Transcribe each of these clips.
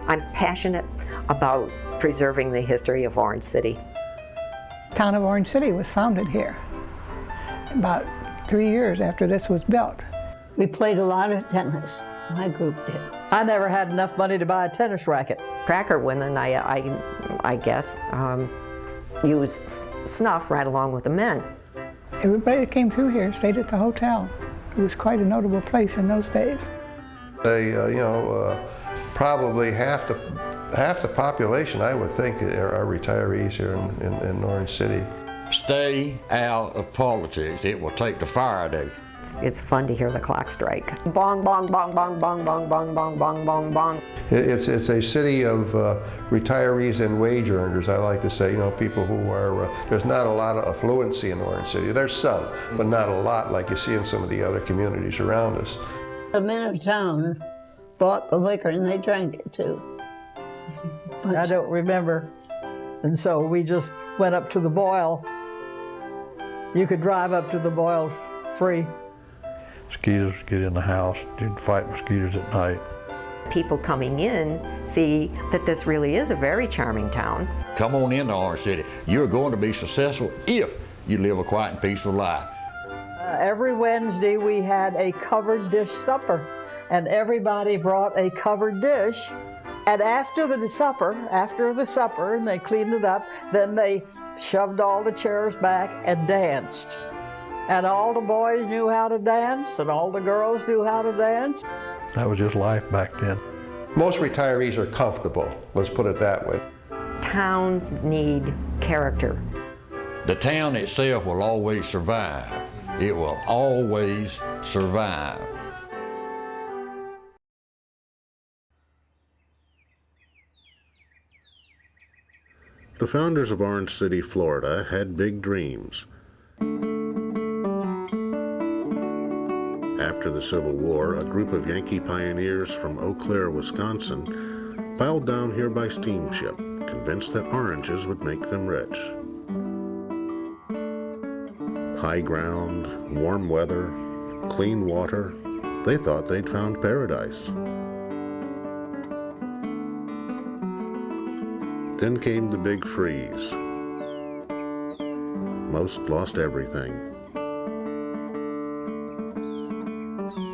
I'm passionate about preserving the history of Orange City. The town of Orange City was founded here about 3 years after this was built. We played a lot of tennis. My group did. I never had enough money to buy a tennis racket. Cracker women, I guess, used snuff right along with the men. Everybody that came through here stayed at the hotel. It was quite a notable place in those days. They, probably half the population, I would think, are retirees here in Orange City. Stay out of politics. It will take the fire out of you. It's fun to hear the clock strike. Bong, bong, bong, bong, bong, bong, bong, bong, bong, bong, bong. It's a city of retirees and wage earners, I like to say. People who are, there's not a lot of affluency in Orange City. There's some, but not a lot like you see in some of the other communities around us. The men of town bought the liquor and they drank it too. I don't remember. And so we just went up to the Boyle. You could drive up to the Boyle free. Mosquitoes get in the house, you'd fight mosquitoes at night. People coming in see that this really is a very charming town. Come on into Orange City. You're going to be successful if you live a quiet and peaceful life. Every Wednesday we had a covered dish supper, and everybody brought a covered dish. And after the supper, and they cleaned it up, then they shoved all the chairs back and danced. And all the boys knew how to dance, and all the girls knew how to dance. That was just life back then. Most retirees are comfortable, let's put it that way. Towns need character. The town itself will always survive. It will always survive. The founders of Orange City, Florida, had big dreams. After the Civil War, a group of Yankee pioneers from Eau Claire, Wisconsin, piled down here by steamship, convinced that oranges would make them rich. High ground, warm weather, clean water, they thought they'd found paradise. Then came the big freeze. Most lost everything.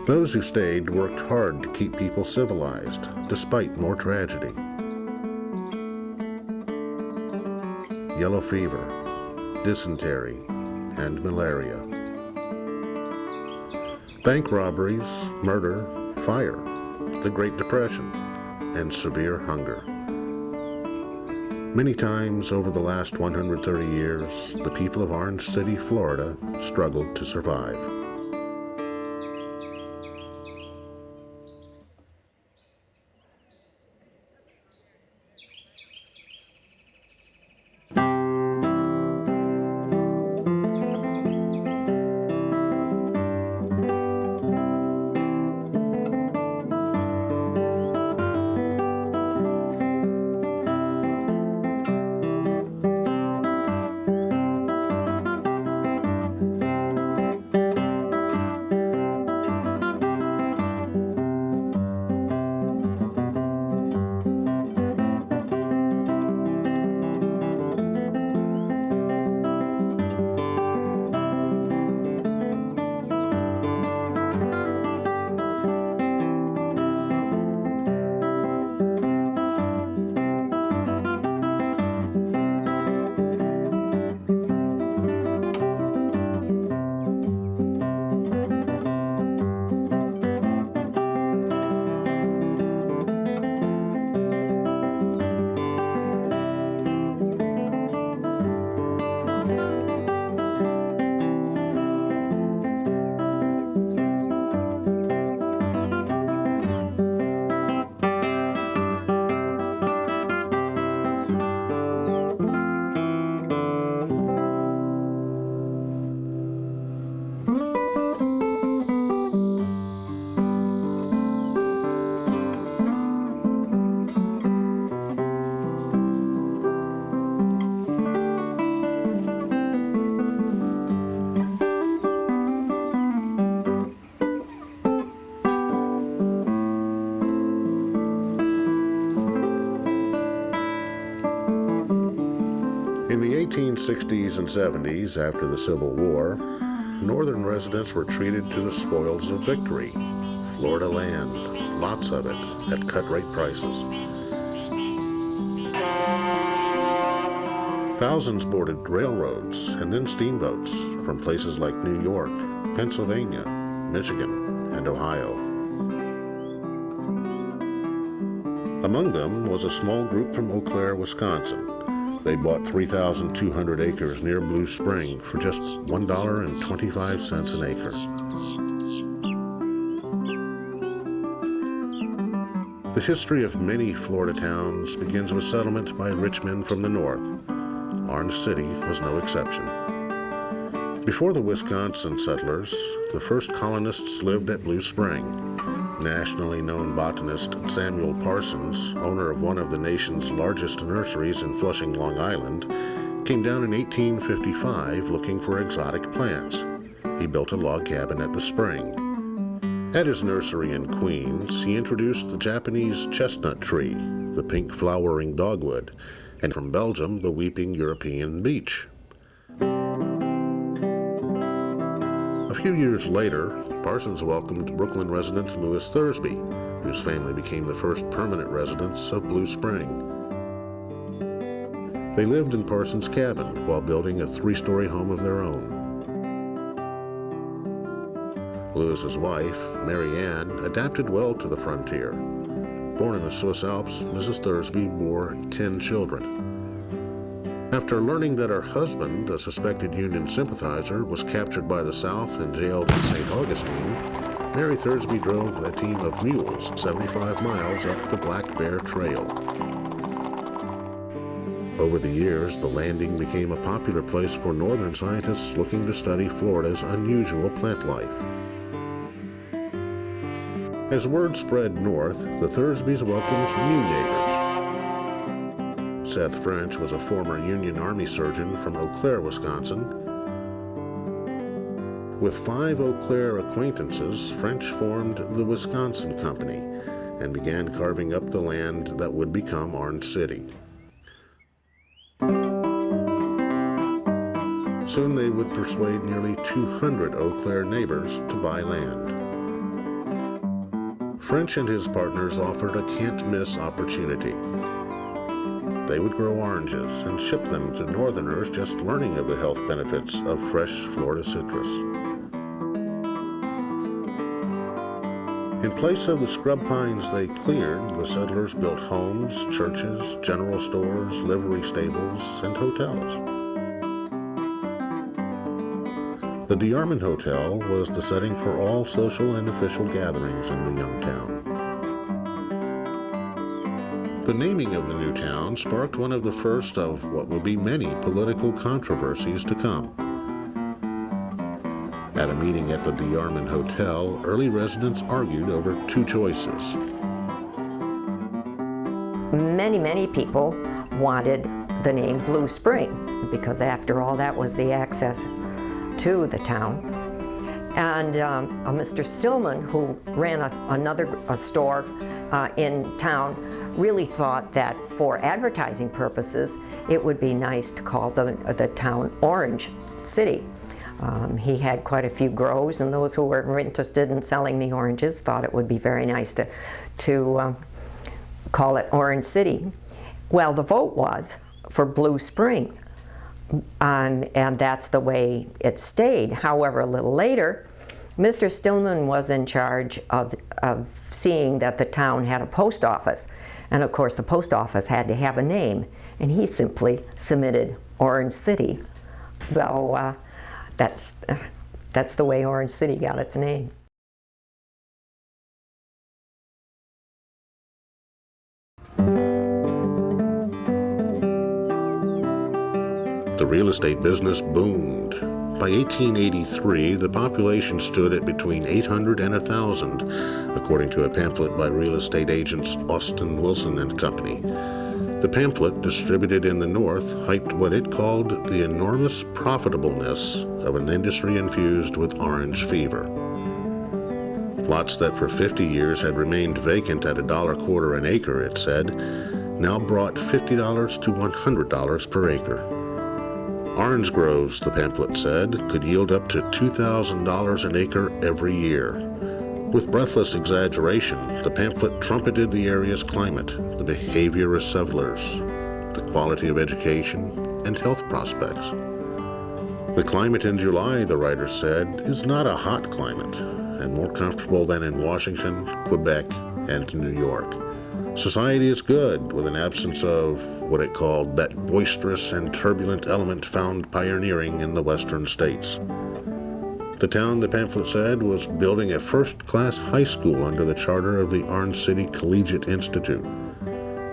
Those who stayed worked hard to keep people civilized, despite more tragedy. Yellow fever, dysentery, and malaria. Bank robberies, murder, fire, the Great Depression, and severe hunger. Many times over the last 130 years, the people of Orange City, Florida, struggled to survive. 1860s and 70s, after the Civil War, northern residents were treated to the spoils of victory. Florida land, lots of it, at cut-rate prices. Thousands boarded railroads and then steamboats from places like New York, Pennsylvania, Michigan, and Ohio. Among them was a small group from Eau Claire, Wisconsin. They bought 3,200 acres near Blue Spring for just $1.25 an acre. The history of many Florida towns begins with settlement by rich men from the north. Orange City was no exception. Before the Wisconsin settlers, the first colonists lived at Blue Spring. Nationally known botanist Samuel Parsons, owner of one of the nation's largest nurseries in Flushing, Long Island, came down in 1855 looking for exotic plants. He built a log cabin at the spring. At his nursery in Queens, he introduced the Japanese chestnut tree, the pink flowering dogwood, and from Belgium, the weeping European beech. A few years later, Parsons welcomed Brooklyn resident Louis Thursby, whose family became the first permanent residents of Blue Spring. They lived in Parsons' cabin while building a 3-story home of their own. Louis's wife, Mary Ann, adapted well to the frontier. Born in the Swiss Alps, Mrs. Thursby bore 10 children. After learning that her husband, a suspected Union sympathizer, was captured by the South and jailed in St. Augustine, Mary Thursby drove a team of mules 75 miles up the Black Bear Trail. Over the years, the landing became a popular place for northern scientists looking to study Florida's unusual plant life. As word spread north, the Thursbys welcomed new neighbors. Seth French was a former Union Army surgeon from Eau Claire, Wisconsin. With 5 Eau Claire acquaintances, French formed the Wisconsin Company and began carving up the land that would become Orange City. Soon they would persuade nearly 200 Eau Claire neighbors to buy land. French and his partners offered a can't-miss opportunity. They would grow oranges and ship them to northerners just learning of the health benefits of fresh Florida citrus. In place of the scrub pines they cleared, the settlers built homes, churches, general stores, livery stables, and hotels. The DeArmond Hotel was the setting for all social and official gatherings in the young town. The naming of the new town sparked one of the first of what would be many political controversies to come. At a meeting at the DeArmond Hotel, early residents argued over 2 choices. Many people wanted the name Blue Spring because after all that was the access to the town. And Mr. Stillman, who ran a store in town, really thought that for advertising purposes it would be nice to call the town Orange City. He had quite a few grows, and those who were interested in selling the oranges thought it would be very nice to call it Orange City. Well, the vote was for Blue Spring, and that's the way it stayed. However, a little later, Mr. Stillman was in charge of seeing that the town had a post office. And of course, the post office had to have a name, and he simply submitted Orange City. So that's the way Orange City got its name. The real estate business boomed. By 1883, the population stood at between 800 and 1,000, according to a pamphlet by real estate agents Austin Wilson and Company. The pamphlet, distributed in the North, hyped what it called the enormous profitableness of an industry infused with orange fever. Lots that for 50 years had remained vacant at $1.25 an acre, it said, now brought $50 to $100 per acre. Orange groves, the pamphlet said, could yield up to $2,000 an acre every year. With breathless exaggeration, the pamphlet trumpeted the area's climate, the behavior of settlers, the quality of education, and health prospects. The climate in July, the writer said, is not a hot climate, and more comfortable than in Washington, Quebec, and New York. Society is good, with an absence of what it called that boisterous and turbulent element found pioneering in the western states. The town, the pamphlet said, was building a first-class high school under the charter of the Orange City Collegiate Institute.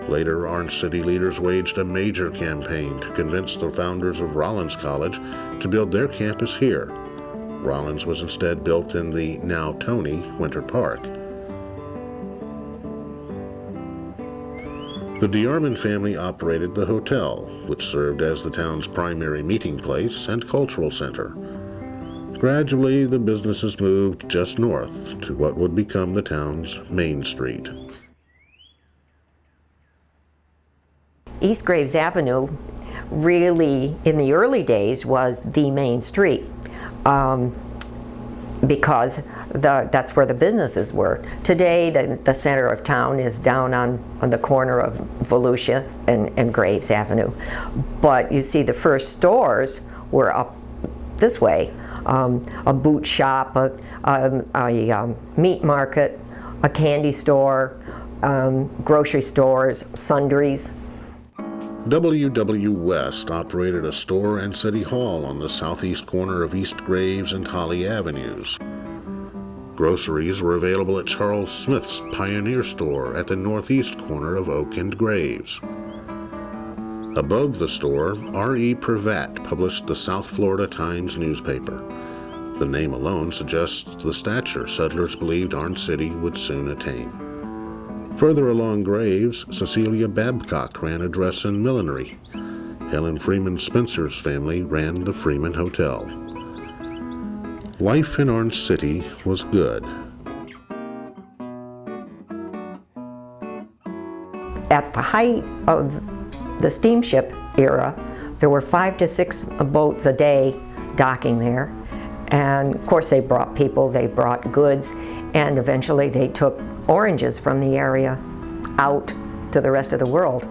Later, Orange City leaders waged a major campaign to convince the founders of Rollins College to build their campus here. Rollins was instead built in the now Tony Winter Park. The DeArmond family operated the hotel, which served as the town's primary meeting place and cultural center. Gradually, the businesses moved just north to what would become the town's Main Street. East Graves Avenue really, in the early days, was the main street because that's where the businesses were. Today, the center of town is down on the corner of Volusia and Graves Avenue. But you see, the first stores were up this way. A boot shop, a meat market, a candy store, grocery stores, sundries. W.W. West operated a store and city hall on the southeast corner of East Graves and Holly Avenues. Groceries were available at Charles Smith's Pioneer Store at the northeast corner of Oak and Graves. Above the store, R.E. Pravat published the South Florida Times newspaper. The name alone suggests the stature settlers believed Orange City would soon attain. Further along Graves, Cecilia Babcock ran a dress and millinery. Helen Freeman Spencer's family ran the Freeman Hotel. Life in Orange City was good. At the height of the steamship era, there were 5 to 6 boats a day docking there. And of course they brought people, they brought goods, and eventually they took oranges from the area out to the rest of the world.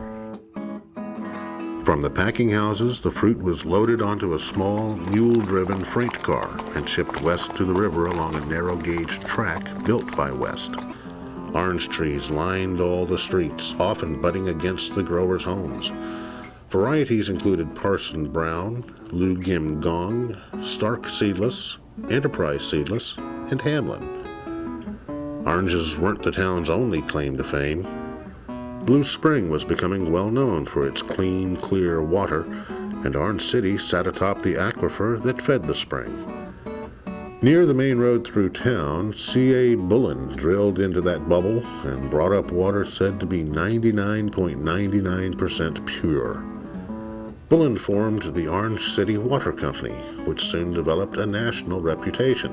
From the packing houses, the fruit was loaded onto a small, mule-driven freight car and shipped west to the river along a narrow-gauge track built by West. Orange trees lined all the streets, often butting against the growers' homes. Varieties included Parson Brown, Lou Gim Gong, Stark Seedless, Enterprise Seedless, and Hamlin. Oranges weren't the town's only claim to fame. Blue Spring was becoming well known for its clean, clear water, and Orange City sat atop the aquifer that fed the spring. Near the main road through town, C.A. Bullen drilled into that bubble and brought up water said to be 99.99% pure. Bullen formed the Orange City Water Company, which soon developed a national reputation.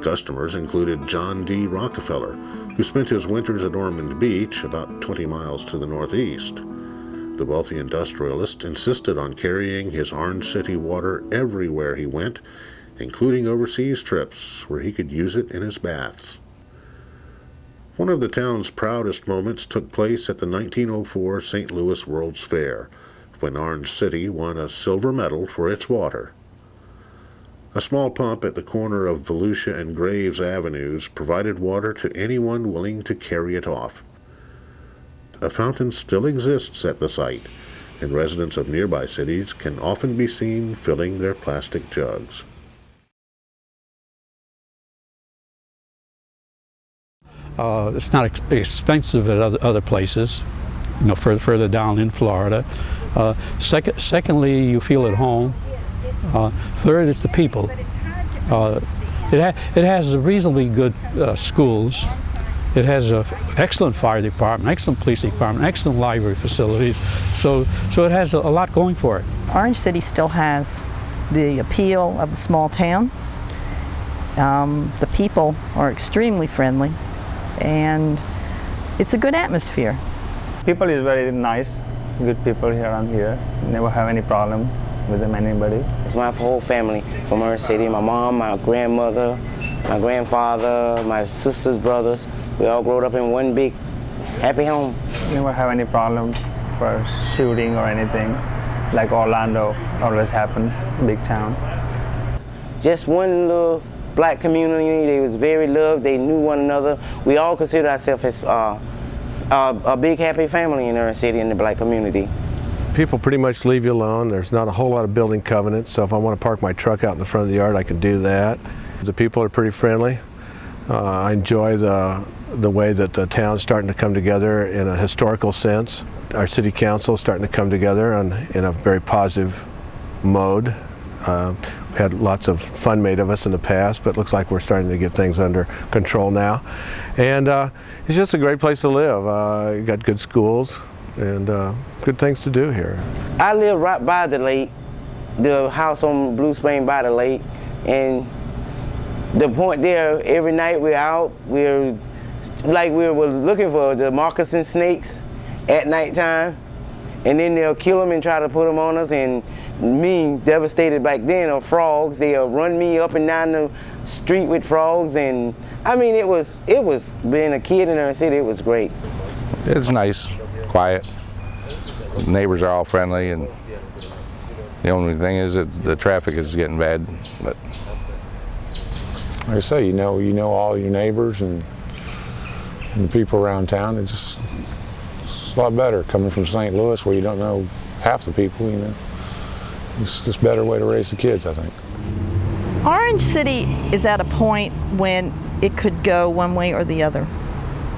Customers included John D. Rockefeller, who spent his winters at Ormond Beach, about 20 miles to the northeast. The wealthy industrialist insisted on carrying his Orange City water everywhere he went, including overseas trips where he could use it in his baths. One of the town's proudest moments took place at the 1904 St. Louis World's Fair, when Orange City won a silver medal for its water. A small pump at the corner of Volusia and Graves Avenues provided water to anyone willing to carry it off. A fountain still exists at the site, and residents of nearby cities can often be seen filling their plastic jugs. It's not expensive at other places, further down in Florida. Secondly, you feel at home. Third is the people. It has reasonably good schools. It has an excellent fire department, excellent police department, excellent library facilities. So it has a lot going for it. Orange City still has the appeal of the small town. The people are extremely friendly, and it's a good atmosphere. People is very nice, good people here around here. Never have any problem. with anybody. It's my whole family from Orange City. My mom, my grandmother, my grandfather, my sisters, brothers. We all grew up in one big happy home. We never have any problem for shooting or anything, like Orlando always happens, big town. Just one little black community. They was very loved. They knew one another. We all consider ourselves as a big happy family in Orange City in the black community. People pretty much leave you alone. There's not a whole lot of building covenants, so if I want to park my truck out in the front of the yard, I can do that. The people are pretty friendly. I enjoy the way that the town's starting to come together in a historical sense. Our city council is starting to come together in a very positive mode. We had lots of fun made of us in the past, but it looks like we're starting to get things under control now. And it's just a great place to live. You got good schools and good things to do here. I live right by the lake, the house on Blue Spring by the lake, and the point there, every night we're out, we're looking for the moccasin snakes at nighttime, and then they'll kill them and try to put them on us. And me, devastated back then, of frogs. They'll run me up and down the street with frogs, and I mean, it was being a kid in our city. It was great. It's nice, quiet. Neighbors are all friendly, and the only thing is that the traffic is getting bad. But like I say, you know all your neighbors and the people around town. It's a lot better coming from St. Louis, where you don't know half the people. You know, it's just a better way to raise the kids, I think. Orange City is at a point when it could go one way or the other.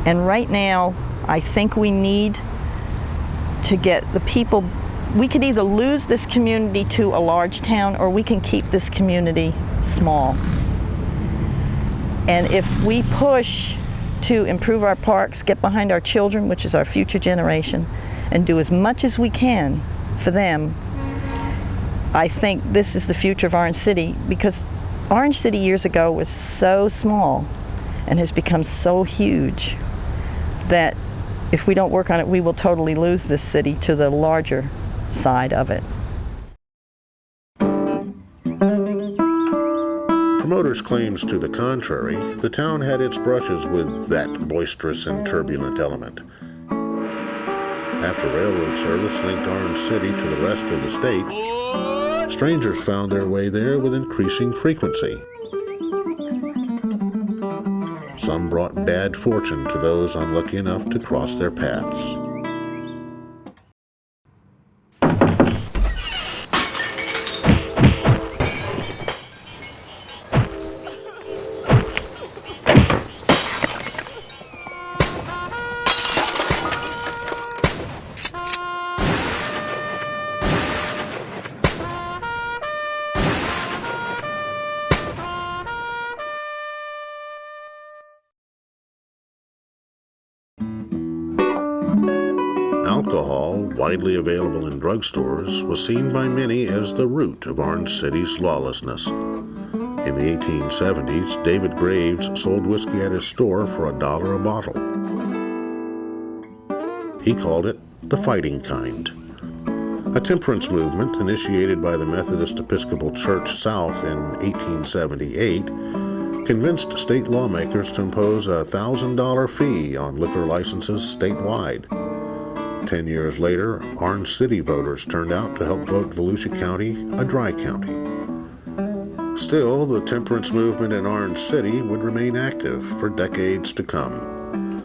And right now, I think we need to get the people. We could either lose this community to a large town, or we can keep this community small. And if we push to improve our parks, get behind our children, which is our future generation, and do as much as we can for them, I think this is the future of Orange City, because Orange City years ago was so small and has become so huge that if we don't work on it, we will totally lose this city to the larger side of it. Promoters' claims to the contrary, the town had its brushes with that boisterous and turbulent element. After railroad service linked Orange City to the rest of the state, strangers found their way there with increasing frequency. Some brought bad fortune to those unlucky enough to cross their paths. Alcohol, widely available in drugstores, was seen by many as the root of Orange City's lawlessness. In the 1870s, David Graves sold whiskey at his store for $1 a bottle. He called it the fighting kind. A temperance movement initiated by the Methodist Episcopal Church South in 1878 convinced state lawmakers to impose a $1,000 fee on liquor licenses statewide. 10 years later, Orange City voters turned out to help vote Volusia County a dry county. Still, the temperance movement in Orange City would remain active for decades to come.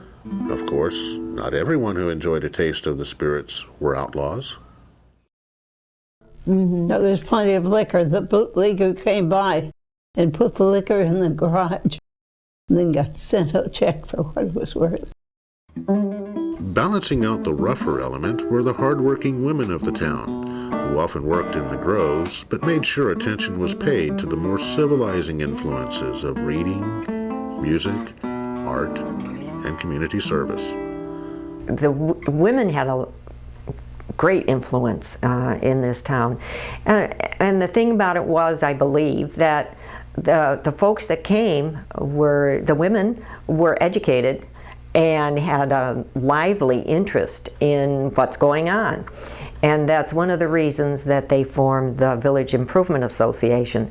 Of course, not everyone who enjoyed a taste of the spirits were outlaws. No, there's plenty of liquor. The bootlegger came by and put the liquor in the garage and then got sent a check for what it was worth. Balancing out the rougher element were the hard-working women of the town, who often worked in the groves, but made sure attention was paid to the more civilizing influences of reading, music, art, and community service. The women had a great influence in this town. And the thing about it was, I believe, that the folks that came were, the women were educated and had a lively interest in what's going on. And that's one of the reasons that they formed the Village Improvement Association.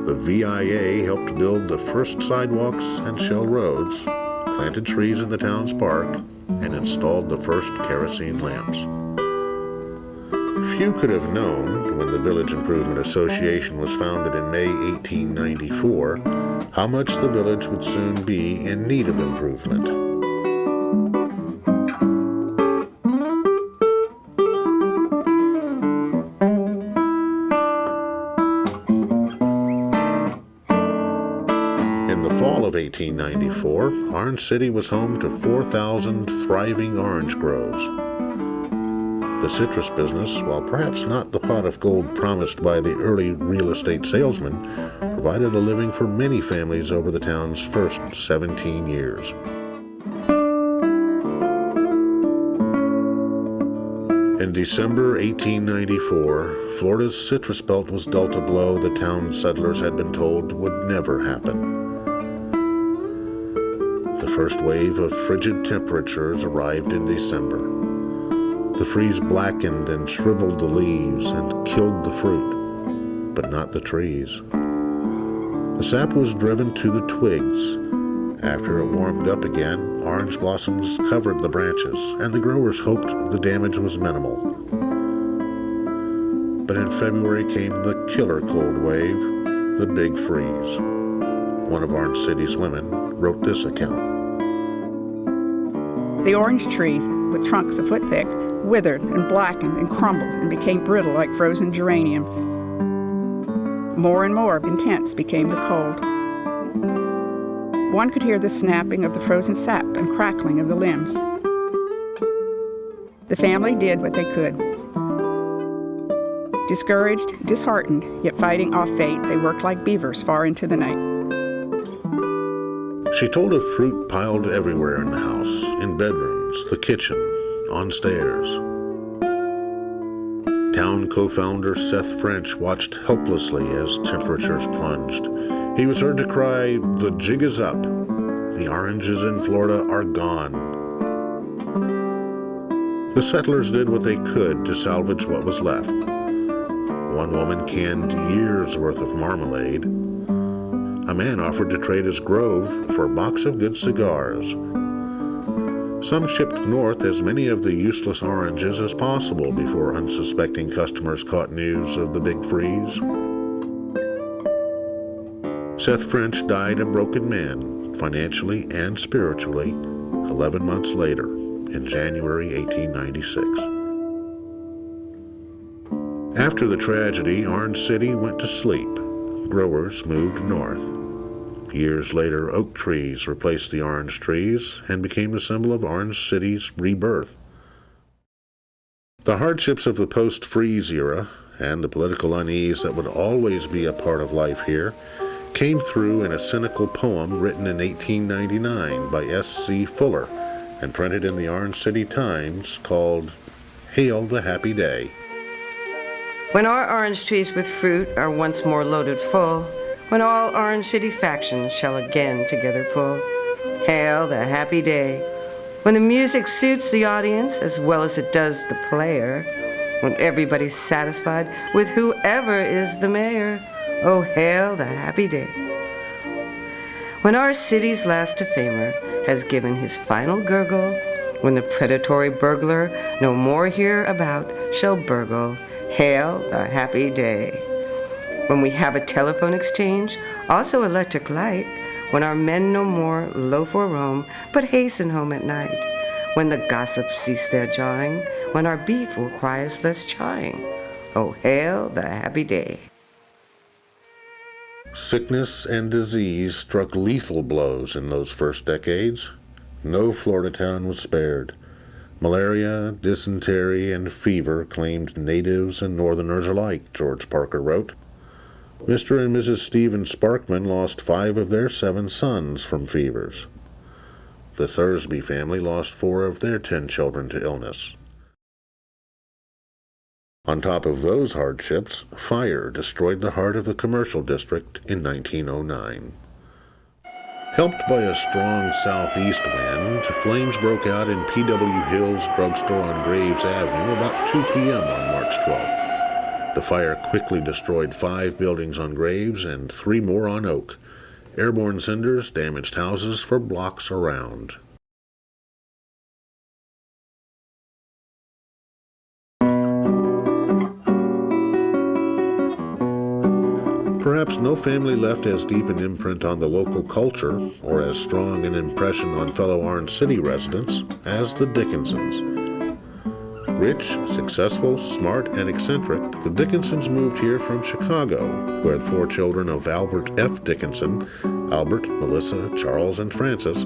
The VIA helped build the first sidewalks and shell roads, planted trees in the town's park, and installed the first kerosene lamps. Few could have known, when the Village Improvement Association was founded in May 1894, how much the village would soon be in need of improvement. In the fall of 1894, Orange City was home to 4,000 thriving orange groves. The citrus business, while perhaps not the pot of gold promised by the early real estate salesman, provided a living for many families over the town's first 17 years. In December 1894, Florida's citrus belt was dealt a blow the town settlers had been told would never happen. The first wave of frigid temperatures arrived in December. The freeze blackened and shriveled the leaves and killed the fruit, but not the trees. The sap was driven to the twigs. After it warmed up again, orange blossoms covered the branches, and the growers hoped the damage was minimal. But in February came the killer cold wave, the Big Freeze. One of Orange City's women wrote this account. The orange trees, with trunks a foot thick, withered and blackened and crumbled and became brittle like frozen geraniums. More and more intense became the cold. One could hear the snapping of the frozen sap and crackling of the limbs. The family did what they could. Discouraged, disheartened, yet fighting off fate, they worked like beavers far into the night. She told of fruit piled everywhere in the house, in bedrooms, the kitchen, on stairs. Town co-founder Seth French watched helplessly as temperatures plunged. He was heard to cry, "The jig is up. The oranges in Florida are gone." The settlers did what they could to salvage what was left. One woman canned years' worth of marmalade. A man offered to trade his grove for a box of good cigars. Some shipped north as many of the useless oranges as possible before unsuspecting customers caught news of the Big Freeze. Seth French died a broken man, financially and spiritually, 11 months later, in January 1896. After the tragedy, Orange City went to sleep. Growers moved north. Years later, oak trees replaced the orange trees and became the symbol of Orange City's rebirth. The hardships of the post-freeze era and the political unease that would always be a part of life here came through in a cynical poem written in 1899 by S.C. Fuller and printed in the Orange City Times called Hail the Happy Day. When our orange trees with fruit are once more loaded full, when all Orange City factions shall again together pull, hail the happy day. When the music suits the audience as well as it does the player, when everybody's satisfied with whoever is the mayor, oh, hail the happy day. When our city's last defamer has given his final gurgle, when the predatory burglar no more hereabout shall burgle, hail the happy day. When we have a telephone exchange, also electric light, when our men no more loaf or roam, but hasten home at night, when the gossips cease their jawing, when our beef requires less chawing, oh, hail the happy day. Sickness and disease struck lethal blows in those first decades. No Florida town was spared. Malaria, dysentery, and fever claimed natives and northerners alike, George Parker wrote. Mr. and Mrs. Stephen Sparkman lost 5 of their 7 sons from fevers. The Thursby family lost 4 of their 10 children to illness. On top of those hardships, fire destroyed the heart of the commercial district in 1909. Helped by a strong southeast wind, flames broke out in P.W. Hill's drugstore on Graves Avenue about 2 p.m. on March 12th. The fire quickly destroyed 5 buildings on Graves and 3 more on Oak. Airborne cinders damaged houses for blocks around. Perhaps no family left as deep an imprint on the local culture or as strong an impression on fellow Orange City residents as the Dickinsons. Rich, successful, smart, and eccentric, the Dickinsons moved here from Chicago, where the 4 children of Albert F. Dickinson, Albert, Melissa, Charles, and Frances,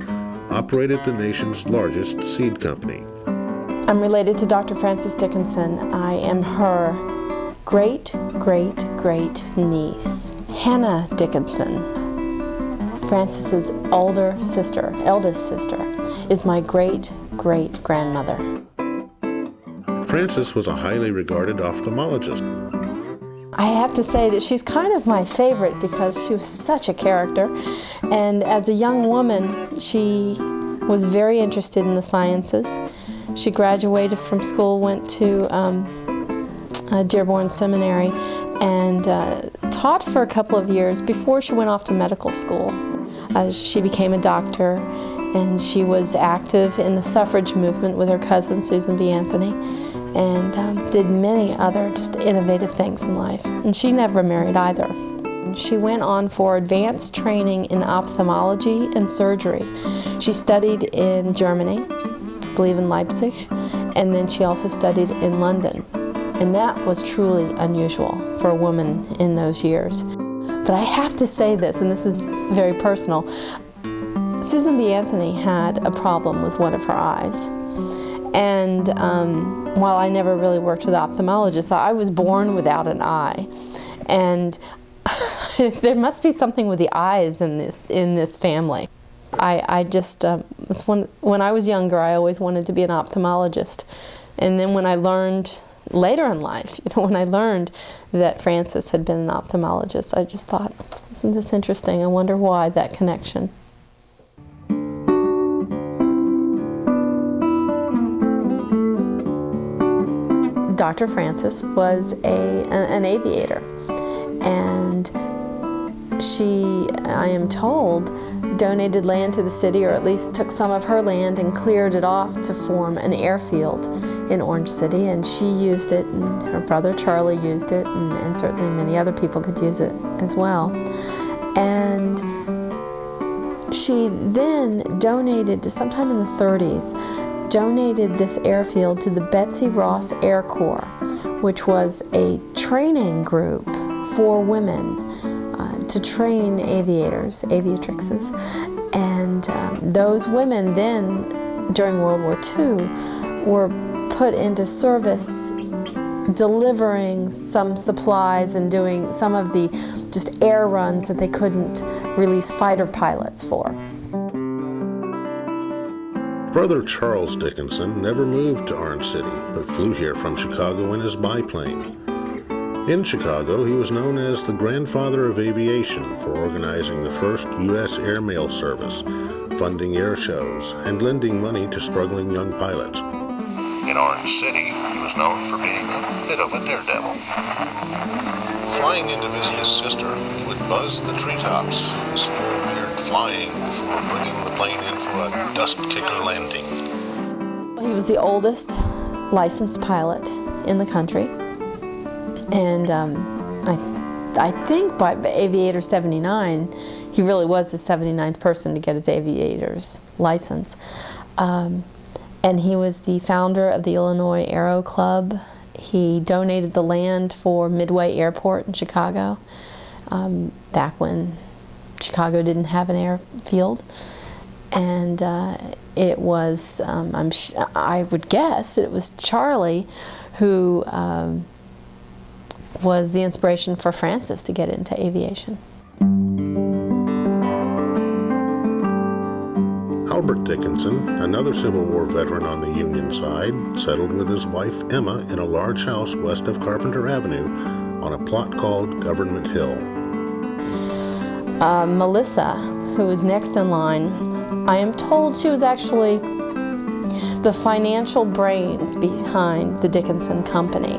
operated the nation's largest seed company. I'm related to Dr. Frances Dickinson. I am her great-great-great niece. Hannah Dickinson, Frances's eldest sister, is my great-great-grandmother. Frances was a highly regarded ophthalmologist. I have to say that she's kind of my favorite because she was such a character, and as a young woman she was very interested in the sciences. She graduated from school, went to Dearborn Seminary, and taught for a couple of years before she went off to medical school. She became a doctor, and she was active in the suffrage movement with her cousin Susan B. Anthony, and did many other just innovative things in life. And she never married either. She went on for advanced training in ophthalmology and surgery. She studied in Germany, I believe in Leipzig, and then she also studied in London. And that was truly unusual for a woman in those years. But I have to say this, and this is very personal. Susan B. Anthony had a problem with one of her eyes. And while I never really worked with ophthalmologists, I was born without an eye. And there must be something with the eyes in this family. I just, when I was younger, I always wanted to be an ophthalmologist. And then when I learned later in life, when I learned that Frances had been an ophthalmologist, I just thought, isn't this interesting? I wonder why that connection. Dr. Frances was an aviator, and she, I am told, donated land to the city, or at least took some of her land and cleared it off to form an airfield in Orange City, and she used it, and her brother Charlie used it, and certainly many other people could use it as well. And she then donated, sometime in the 30s, donated this airfield to the Betsy Ross Air Corps, which was a training group for women to train aviators, aviatrixes. And those women then, during World War II, were put into service delivering some supplies and doing some of the just air runs that they couldn't release fighter pilots for. Brother Charles Dickinson never moved to Orange City, but flew here from Chicago in his biplane. In Chicago, he was known as the grandfather of aviation for organizing the first U.S. airmail service, funding air shows, and lending money to struggling young pilots. In Orange City, he was known for being a bit of a daredevil. Flying in to visit his sister, he would buzz the treetops, his full beard flying before bringing the plane in for a dust kicker landing. He was the oldest licensed pilot in the country. And I think by Aviator 79, he really was the 79th person to get his aviator's license. And he was the founder of the Illinois Aero Club. He donated the land for Midway Airport in Chicago, back when Chicago didn't have an airfield. And it was, I would guess that it was Charlie who was the inspiration for Frances to get into aviation. Albert Dickinson, another Civil War veteran on the Union side, settled with his wife Emma in a large house west of Carpenter Avenue on a plot called Government Hill. Melissa, who was next in line, I am told she was actually the financial brains behind the Dickinson Company.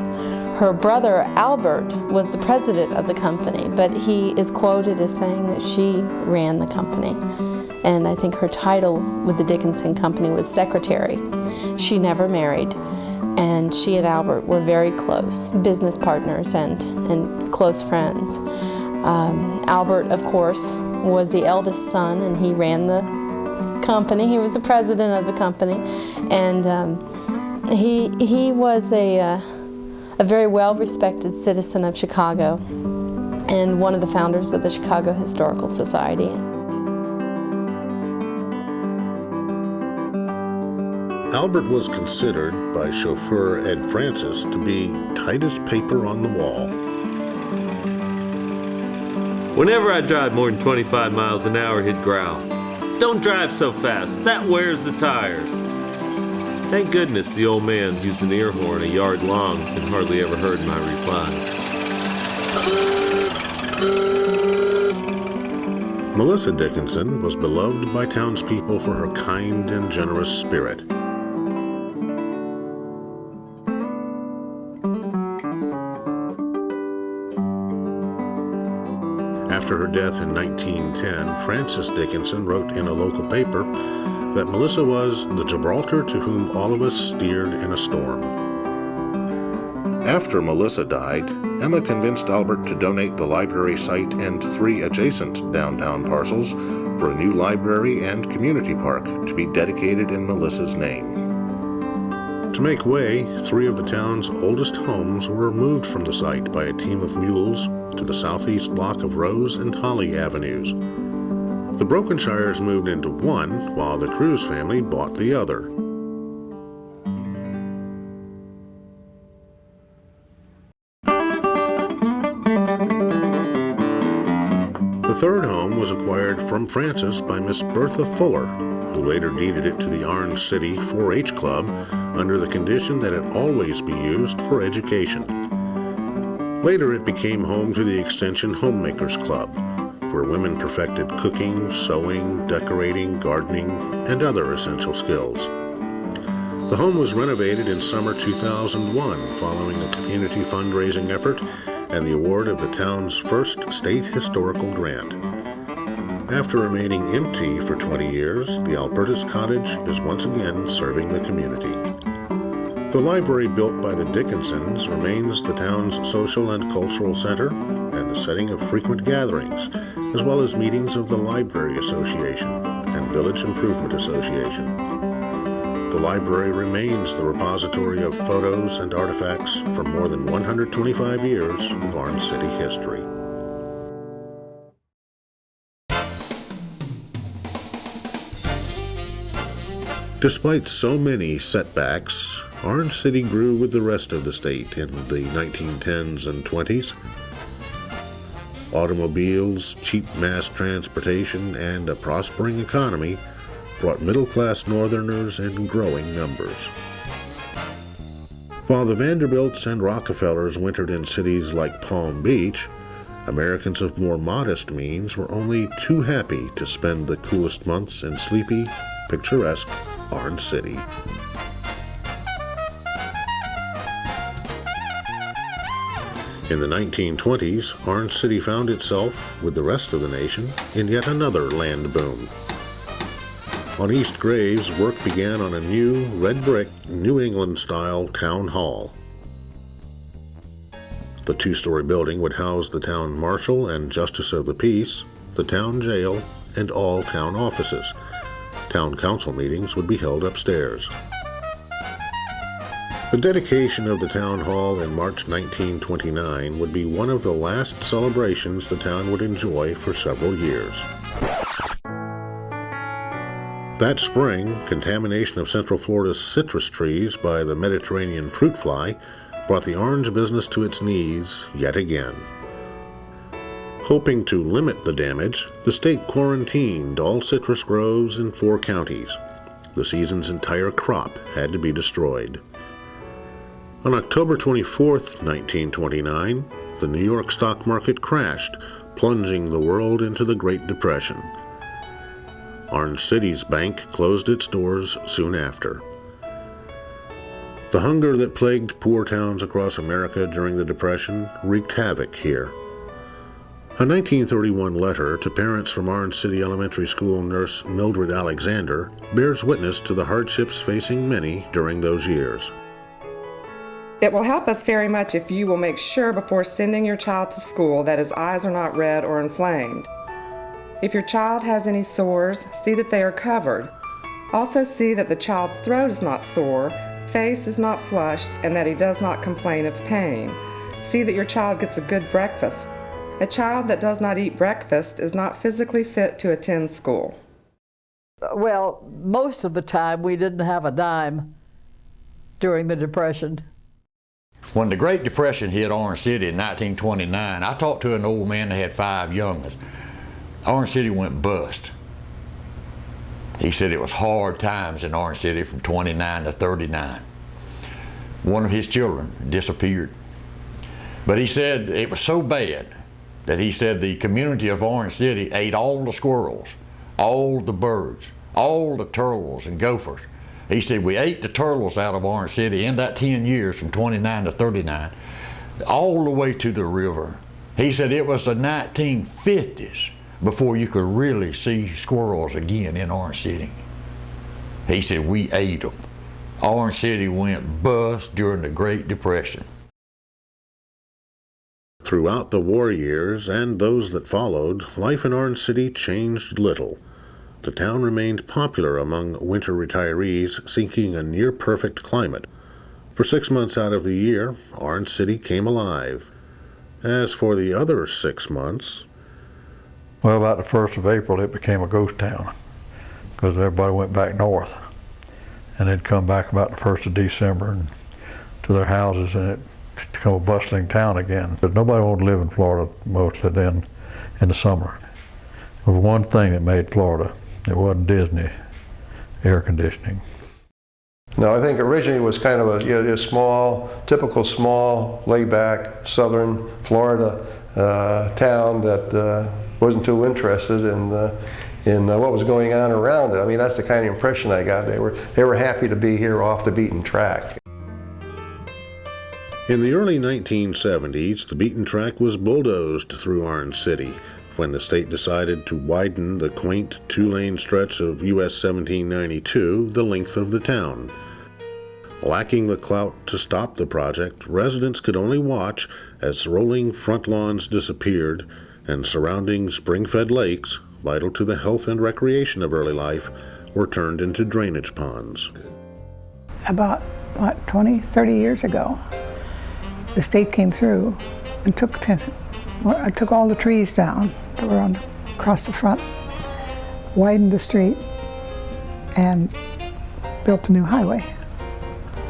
Her brother, Albert, was the president of the company, but he is quoted as saying that she ran the company. And I think her title with the Dickinson Company was secretary. She never married, and she and Albert were very close, business partners and close friends. Albert, of course, was the eldest son, and he ran the company. He was the president of the company, and he was a very well-respected citizen of Chicago and one of the founders of the Chicago Historical Society. Albert was considered by chauffeur Ed Francis to be tightest paper on the wall. Whenever I drive more than 25 miles an hour, he'd growl, "Don't drive so fast, that wears the tires." Thank goodness the old man used an ear horn a yard long and hardly ever heard my replies. Melissa Dickinson was beloved by townspeople for her kind and generous spirit. After her death in 1910, Frances Dickinson wrote in a local paper that Melissa was the Gibraltar to whom all of us steered in a storm. After Melissa died, Emma convinced Albert to donate the library site and 3 adjacent downtown parcels for a new library and community park to be dedicated in Melissa's name. To make way, 3 of the town's oldest homes were moved from the site by a team of mules to the southeast block of Rose and Holly Avenues. The Brokenshires moved into one, while the Cruz family bought the other. The third home was acquired from Frances by Miss Bertha Fuller, who later deeded it to the Orange City 4-H Club under the condition that it always be used for education. Later it became home to the Extension Homemakers Club, where women perfected cooking, sewing, decorating, gardening, and other essential skills. The home was renovated in summer 2001 following a community fundraising effort and the award of the town's first state historical grant. After remaining empty for 20 years, the Alberta's Cottage is once again serving the community. The library built by the Dickinsons remains the town's social and cultural center and the setting of frequent gatherings, as well as meetings of the Library Association and Village Improvement Association. The library remains the repository of photos and artifacts from more than 125 years of Orange City history. Despite so many setbacks, Orange City grew with the rest of the state in the 1910s and 20s. Automobiles, cheap mass transportation, and a prospering economy brought middle-class Northerners in growing numbers. While the Vanderbilts and Rockefellers wintered in cities like Palm Beach, Americans of more modest means were only too happy to spend the coolest months in sleepy, picturesque Orange City. In the 1920s, Orange City found itself, with the rest of the nation, in yet another land boom. On East Graves, work began on a new, red-brick, New England-style town hall. The 2-story building would house the town marshal and justice of the peace, the town jail, and all town offices. Town council meetings would be held upstairs. The dedication of the town hall in March 1929 would be one of the last celebrations the town would enjoy for several years. That spring, contamination of Central Florida's citrus trees by the Mediterranean fruit fly brought the orange business to its knees yet again. Hoping to limit the damage, the state quarantined all citrus groves in 4 counties. The season's entire crop had to be destroyed. On October 24, 1929, the New York stock market crashed, plunging the world into the Great Depression. Orange City's bank closed its doors soon after. The hunger that plagued poor towns across America during the Depression wreaked havoc here. A 1931 letter to parents from Orange City Elementary School nurse Mildred Alexander bears witness to the hardships facing many during those years. It will help us very much if you will make sure before sending your child to school that his eyes are not red or inflamed. If your child has any sores, see that they are covered. Also see that the child's throat is not sore, face is not flushed, and that he does not complain of pain. See that your child gets a good breakfast. A child that does not eat breakfast is not physically fit to attend school. Well, most of the time we didn't have a dime during the Depression. When the Great Depression hit Orange City in 1929, I talked to an old man that had 5 youngins. Orange City went bust. He said it was hard times in Orange City from 29 to 39. One of his children disappeared. But he said it was so bad that he said the community of Orange City ate all the squirrels, all the birds, all the turtles and gophers. He said we ate the turtles out of Orange City in that 10 years from 29 to 39, all the way to the river. He said it was the 1950s before you could really see squirrels again in Orange City. He said we ate them. Orange City went bust during the Great Depression. Throughout the war years and those that followed, life in Orange City changed little. The town remained popular among winter retirees seeking a near-perfect climate. For 6 months out of the year, Orange City came alive. As for the other 6 months... Well, about the 1st of April, it became a ghost town because everybody went back north. And they'd come back about the 1st of December and to their houses, and it became a bustling town again. But nobody wanted to live in Florida mostly then in the summer. There was one thing that made Florida. It wasn't Disney air conditioning. No, I think originally it was kind of a small, typical small, laid-back southern Florida town that wasn't too interested in what was going on around it. I mean, that's the kind of impression I got. They were happy to be here off the beaten track. In the early 1970s, the beaten track was bulldozed through Orange City when the state decided to widen the quaint 2-lane stretch of US 1792 the length of the town. Lacking the clout to stop the project, residents could only watch as rolling front lawns disappeared and surrounding spring-fed lakes, vital to the health and recreation of early life, were turned into drainage ponds. About, 30 years ago, the state came through and took all the trees down that were across the front, widened the street, and built a new highway.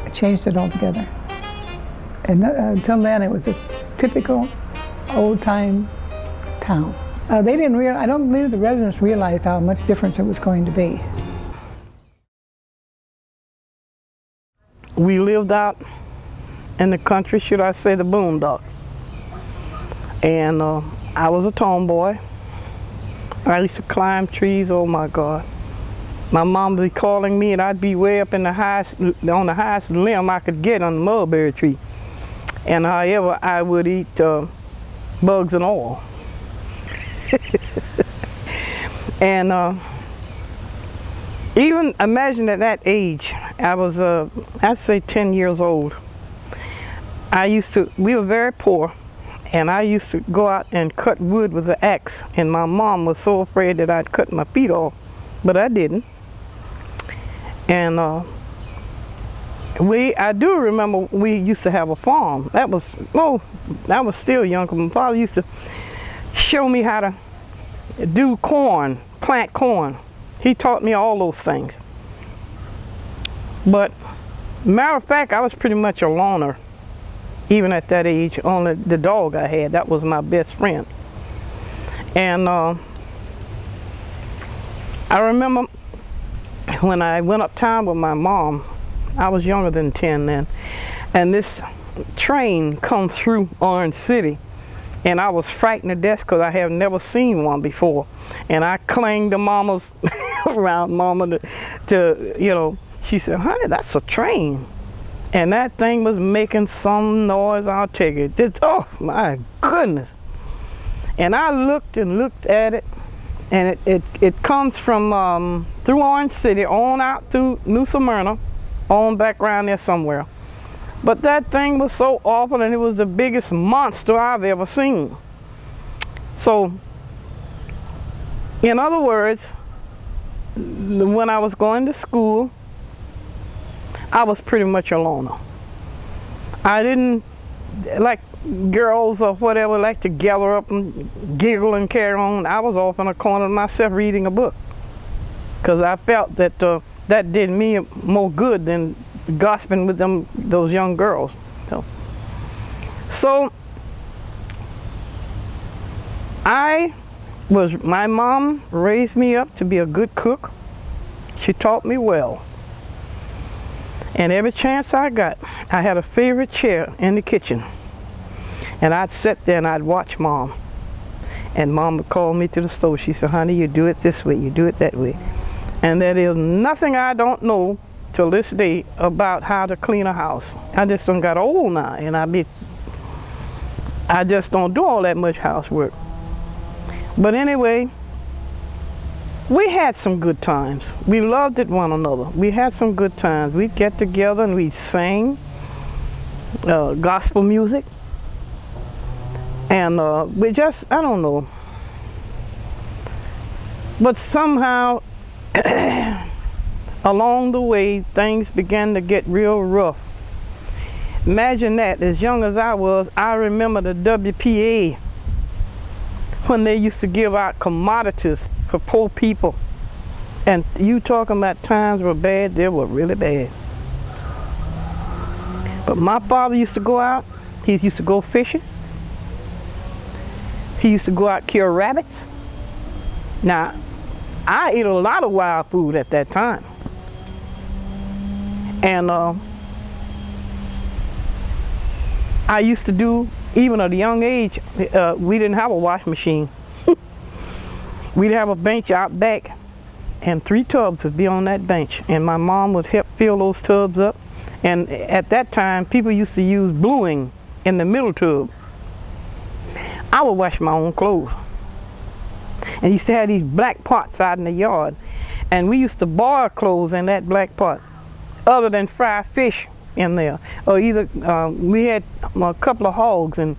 It changed it altogether. And until then, it was a typical old-time town. They didn't realize, I don't believe the residents realized how much difference it was going to be. We lived out in the country, should I say the boondock. And I was a tomboy. I used to climb trees, oh my God. My mom would be calling me and I'd be way up in the highest, on the highest limb I could get on the mulberry tree. And however, I would eat bugs and all. And even imagine at that age, I was, I'd say 10 years old. We were very poor, and I used to go out and cut wood with an axe, and my mom was so afraid that I'd cut my feet off, but I didn't. And I do remember we used to have a farm. I was still young, because my father used to show me how to do corn, plant corn. He taught me all those things. But matter of fact, I was pretty much a loner, even at that age. Only the dog I had, that was my best friend. And I remember when I went uptown with my mom, I was younger than 10 then, and this train come through Orange City, and I was frightened to death because I have never seen one before. And I clanged to Mama's around Mama to, you know, she said, honey, that's a train. And that thing was making some noise, I'll tell you. Oh, my goodness. And I looked and looked at it, and it comes from through Orange City, on out through New Smyrna, on back around there somewhere. But that thing was so awful, and it was the biggest monster I've ever seen. So, in other words, when I was going to school, I was pretty much a loner. I didn't, like girls or whatever, like to gather up and giggle and carry on. I was off in a corner myself reading a book, because I felt that that did me more good than gossiping with those young girls. So my mom raised me up to be a good cook. She taught me well. And every chance I got, I had a favorite chair in the kitchen. And I'd sit there and I'd watch Mom. And Mom would call me to the stove. She said, honey, you do it this way, you do it that way. And there is nothing I don't know till this day about how to clean a house. I just done got old now, and I just don't do all that much housework. But anyway, we had some good times. We loved it one another. We had some good times. We'd get together and we'd sing gospel music. And we just, I don't know. But somehow, along the way, things began to get real rough. Imagine that, as young as I was, I remember the WPA, when they used to give out commodities for poor people. And you talking about times were bad, they were really bad. But my father used to go out, he used to go fishing. He used to go out kill rabbits. Now, I ate a lot of wild food at that time. And I used to do, even at a young age, we didn't have a washing machine. We'd have a bench out back, and 3 tubs would be on that bench, and my mom would help fill those tubs up. And at that time, people used to use bluing in the middle tub. I would wash my own clothes. And used to have these black pots out in the yard, and we used to boil clothes in that black pot, other than fry fish in there. Or either we had a couple of hogs, and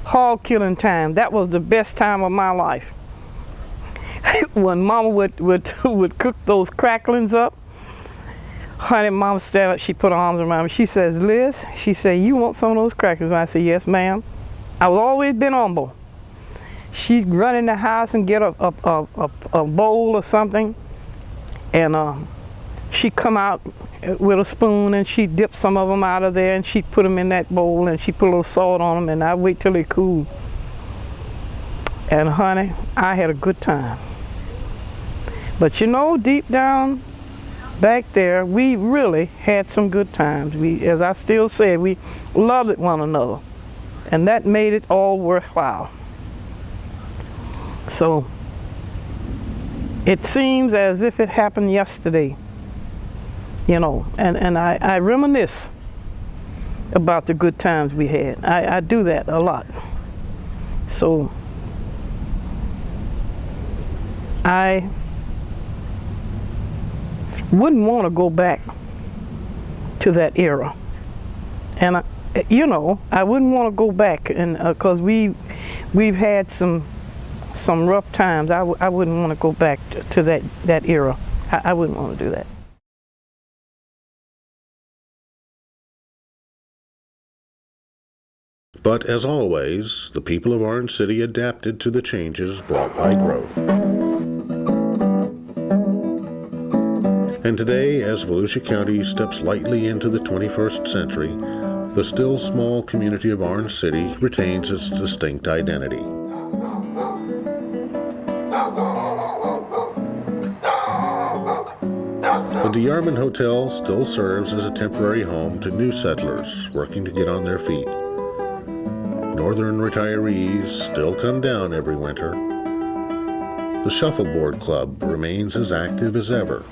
hog killing time. That was the best time of my life. When Mama would cook those cracklings up, honey, Mama stand up, she put her arms around me. She says, Liz, she said, you want some of those cracklings? I said, yes, ma'am. I was always been humble. She'd run in the house and get a bowl or something, and she'd come out with a spoon and she'd dip some of them out of there, and she'd put them in that bowl, and she'd put a little salt on them, and I'd wait till they cooled. And honey, I had a good time. But you know, deep down back there, we really had some good times. We, as I still say, we loved one another, and that made it all worthwhile. So it seems as if it happened yesterday, you know, and I reminisce about the good times we had. I do that a lot. So I wouldn't want to go back to that era. And you know, I wouldn't want to go back, and because we've had some rough times. I wouldn't want to go back to that era. I wouldn't want to do that. But as always, the people of Orange City adapted to the changes brought by growth. And today, as Volusia County steps lightly into the 21st century, the still small community of Orange City retains its distinct identity. The DeYarman Hotel still serves as a temporary home to new settlers working to get on their feet. Northern retirees still come down every winter. the Shuffleboard Club remains as active as ever.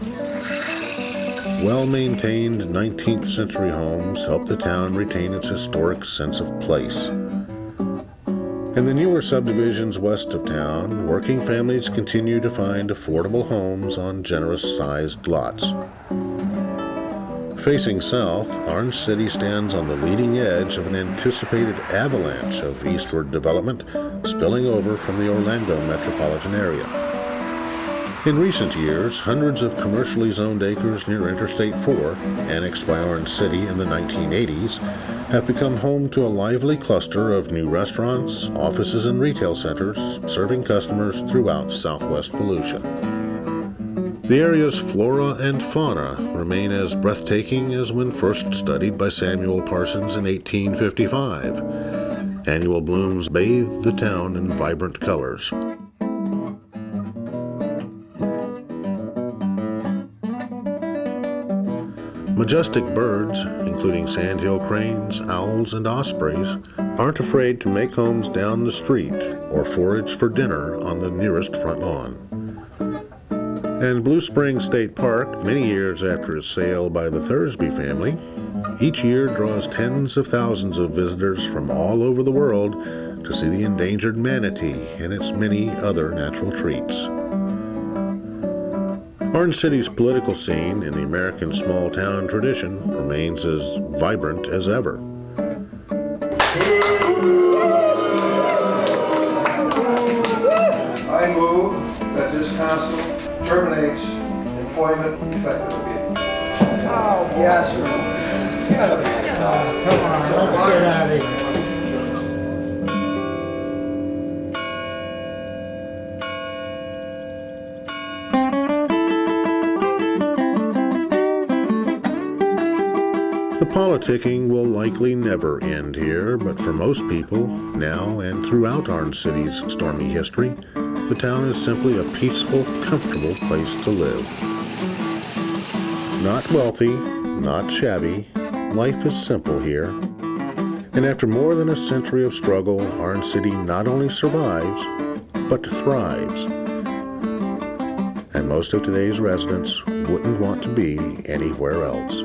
Well-maintained 19th century homes help the town retain its historic sense of place. In the newer subdivisions west of town, working families continue to find affordable homes on generous-sized lots. Facing south, Orange City stands on the leading edge of an anticipated avalanche of eastward development spilling over from the Orlando metropolitan area. In recent years, hundreds of commercially zoned acres near Interstate 4, annexed by Orange City in the 1980s, have become home to a lively cluster of new restaurants, offices, and retail centers serving customers throughout southwest Volusia. The area's flora and fauna remain as breathtaking as when first studied by Samuel Parsons in 1855. Annual blooms bathe the town in vibrant colors. Majestic birds, including sandhill cranes, owls, and ospreys, aren't afraid to make homes down the street or forage for dinner on the nearest front lawn. And Blue Spring State Park, many years after its sale by the Thursby family, each year draws tens of thousands of visitors from all over the world to see the endangered manatee and its many other natural treats. Orange City's political scene in the American small-town tradition remains as vibrant as ever. I move that this council terminates employment effectively. Oh, yes, sir. Come on, let's get out of here. The politicking will likely never end here, but for most people, now and throughout Orange City's stormy history, the town is simply a peaceful, comfortable place to live. Not wealthy, not shabby, life is simple here. And after more than a century of struggle, Orange City not only survives, but thrives. And most of today's residents wouldn't want to be anywhere else.